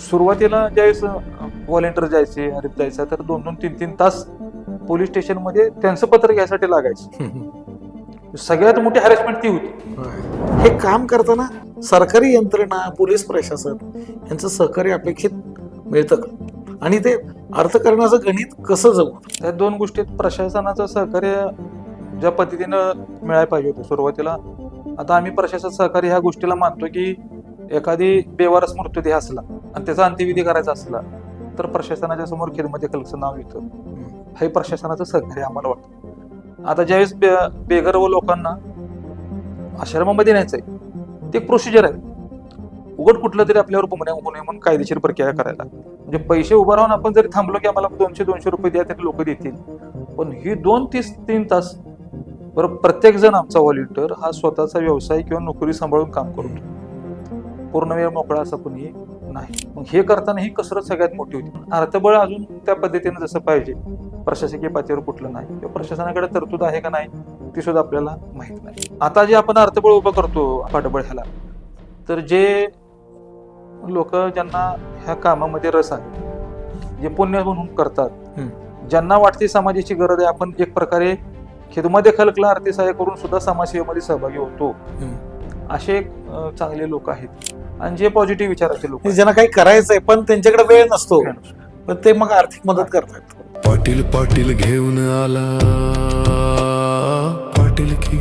सुरुवातीला ज्यावेळेस व्हॉलेंटियर जायचे हरीप जायचा तर 2-2, 3-3 तास पोलीस स्टेशन मध्ये त्यांचं पत्र घ्यायसाठी लागायचं. सगळ्यात मोठी हॅरेसमेंट ती होती. हे काम करताना सरकारी यंत्रणा पोलीस प्रशासन यांचं सहकार्य अपेक्षित मिळतं का आणि ते अर्थकारणाचं गणित कसं जमतं? त्या दोन गोष्टीत प्रशासनाचं सहकार्य ज्या पद्धतीनं मिळायला पाहिजे होतं सुरुवातीला. आता आम्ही प्रशासन सहकार्य ह्या गोष्टीला मानतो की एखादी बेवारस मृत्यूदेह असला आणि त्याचा अंत्यविधी करायचा असला तर प्रशासनाच्या समोर खिदमत कलचं नाव येतं. हे प्रशासनाचं सहकार्य आम्हाला वाटतं. आता ज्यावेळेस बेघर व लोकांना आश्रमामध्ये न्यायचंय ते एक प्रोसिजर आहे. उघड कुठलं तरी आपल्यावर गुन्हे म्हणून कायदेशीर प्रक्रिया करायला म्हणजे पैसे उभा राहून आपण जरी थांबलो की आम्हाला 200-200 रुपये द्या तरी लोक देतील. पण ही 2-3 तास बरोबर प्रत्येक जण आमचा व्हॉलेंटियर हा स्वतःचा व्यवसाय किंवा नोकरी सांभाळून काम करतो. पूर्ण वेळ मोकळा असं कोणी नाही. मग हे करताना ही कसरत सगळ्यात मोठी होती. अर्थबळ अजून त्या पद्धतीने जसं पाहिजे प्रशासकीय पातळीवर कुठलं नाही किंवा प्रशासनाकडे तरतूद आहे का नाही ती सुद्धा आपल्याला माहित नाही. आता जे आपण अर्थबळ उभं करतो पाठबळ ह्याला तर जे लोक ज्यांना ह्या कामामध्ये रस आहे जे पुण्य म्हणून करतात ज्यांना वाटते समाजाची गरज आहे आपण एक प्रकारे खिदमत खलकला आरती सहाय्य करून सुद्धा समाजसेवेमध्ये सहभागी होतो असे चांगले लोक आहेत आणि जे पॉझिटिव्ह विचाराचे लोक ज्यांना काही करायचंय पण त्यांच्याकडे वेळ नसतो पण ते मग आर्थिक मदत करतात. पाटील पाटील घेऊन आला पाटील की